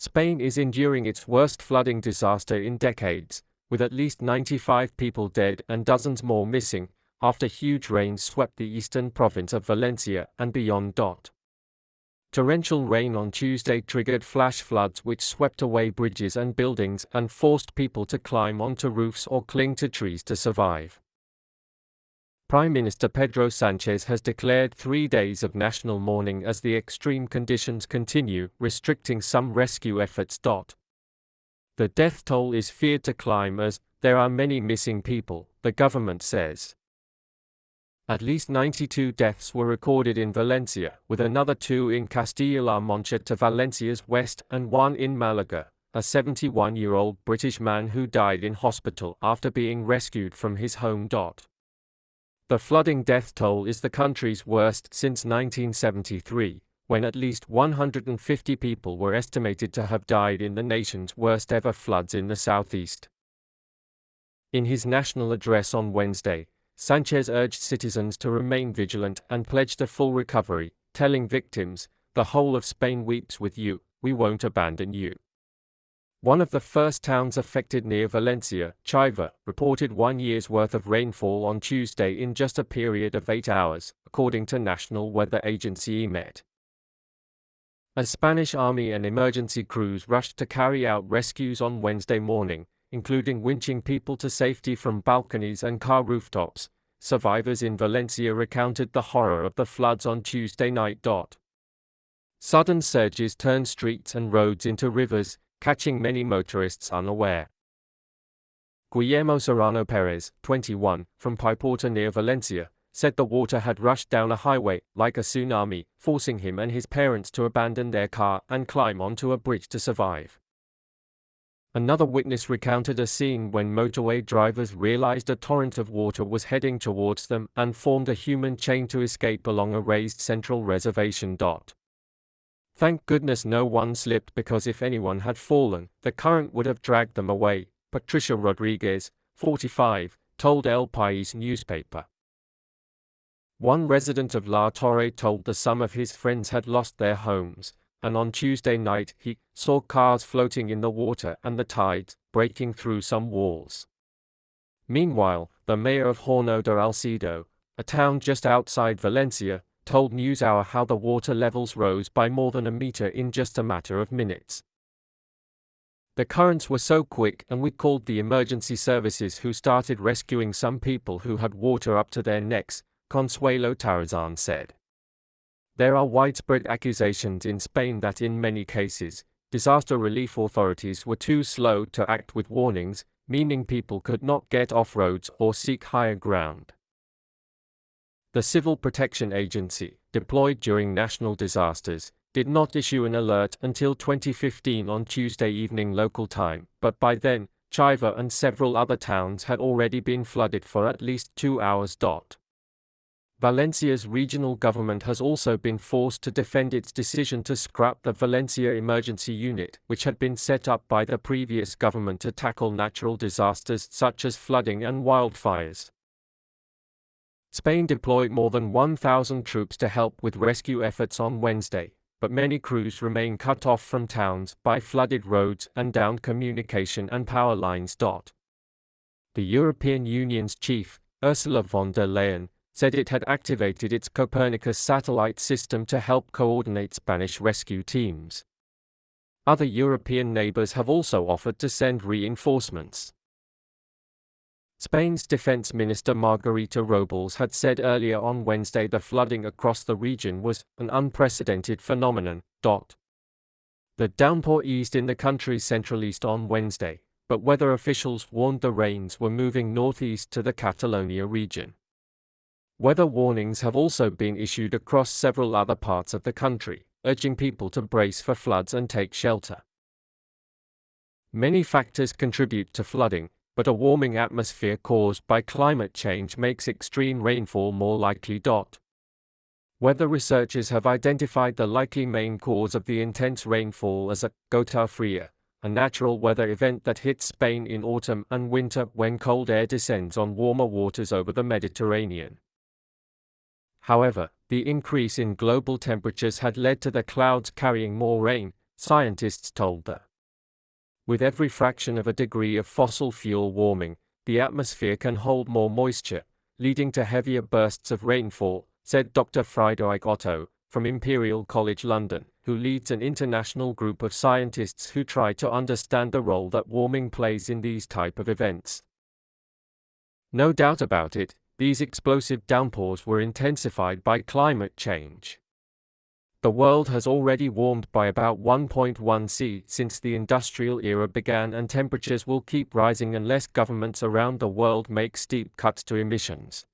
Spain is enduring its worst flooding disaster in decades, with at least 95 people dead and dozens more missing, after huge rains swept the eastern province of Valencia and beyond. Torrential rain on Tuesday triggered flash floods which swept away bridges and buildings and forced people to climb onto roofs or cling to trees to survive. Prime Minister Pedro Sanchez has declared 3 days of national mourning as the extreme conditions continue, restricting some rescue efforts. The death toll is feared to climb as there are many missing people, the government says. At least 92 deaths were recorded in Valencia, with another 2 in Castilla-La Mancha to Valencia's west and 1 in Malaga, a 71-year-old British man who died in hospital after being rescued from his home. The flooding death toll is the country's worst since 1973, when at least 150 people were estimated to have died in the nation's worst ever floods in the southeast. In his national address on Wednesday, Sanchez urged citizens to remain vigilant and pledged a full recovery, telling victims, "The whole of Spain weeps with you, we won't abandon you." One of the first towns affected near Valencia, Chiva, reported 1 year's worth of rainfall on Tuesday in just a period of 8 hours, according to National Weather Agency EMET. A Spanish army and emergency crews rushed to carry out rescues on Wednesday morning, including winching people to safety from balconies and car rooftops. Survivors in Valencia recounted the horror of the floods on Tuesday night. Sudden surges turned streets and roads into rivers, catching many motorists unaware. Guillermo Serrano Perez, 21, from Paiporta near Valencia, said the water had rushed down a highway like a tsunami, forcing him and his parents to abandon their car and climb onto a bridge to survive. Another witness recounted a scene when motorway drivers realized a torrent of water was heading towards them and formed a human chain to escape along a raised central reservation. "Thank goodness no one slipped, because if anyone had fallen, the current would have dragged them away," Patricia Rodriguez, 45, told El País newspaper. One resident of La Torre told that some of his friends had lost their homes, and on Tuesday night he saw cars floating in the water and the tides breaking through some walls. Meanwhile, the mayor of Horno de Alcedo, a town just outside Valencia, told NewsHour how the water levels rose by more than a meter in just a matter of minutes. "The currents were so quick, and we called the emergency services, who started rescuing some people who had water up to their necks," Consuelo Tarazan said. There are widespread accusations in Spain that in many cases, disaster relief authorities were too slow to act with warnings, meaning people could not get off roads or seek higher ground. The Civil Protection Agency, deployed during national disasters, did not issue an alert until 2015 on Tuesday evening local time, but by then, Chiva and several other towns had already been flooded for at least 2 hours. Valencia's regional government has also been forced to defend its decision to scrap the Valencia Emergency Unit, which had been set up by the previous government to tackle natural disasters such as flooding and wildfires. Spain deployed more than 1,000 troops to help with rescue efforts on Wednesday, but many crews remain cut off from towns by flooded roads and downed communication and power lines. The European Union's chief, Ursula von der Leyen, said it had activated its Copernicus satellite system to help coordinate Spanish rescue teams. Other European neighbors have also offered to send reinforcements. Spain's Defense Minister Margarita Robles had said earlier on Wednesday the flooding across the region was an unprecedented phenomenon. The downpour eased in the country's central east on Wednesday, but weather officials warned the rains were moving northeast to the Catalonia region. Weather warnings have also been issued across several other parts of the country, urging people to brace for floods and take shelter. Many factors contribute to flooding, but a warming atmosphere caused by climate change makes extreme rainfall more likely. Weather researchers have identified the likely main cause of the intense rainfall as a gota fria, a natural weather event that hits Spain in autumn and winter when cold air descends on warmer waters over the Mediterranean. However, the increase in global temperatures had led to the clouds carrying more rain, scientists told her. With every fraction of a degree of fossil fuel warming, the atmosphere can hold more moisture, leading to heavier bursts of rainfall, said Dr. Friedrich Otto, from Imperial College London, who leads an international group of scientists who try to understand the role that warming plays in these type of events. No doubt about it, these explosive downpours were intensified by climate change. The world has already warmed by about 1.1 C since the industrial era began, and temperatures will keep rising unless governments around the world make steep cuts to emissions.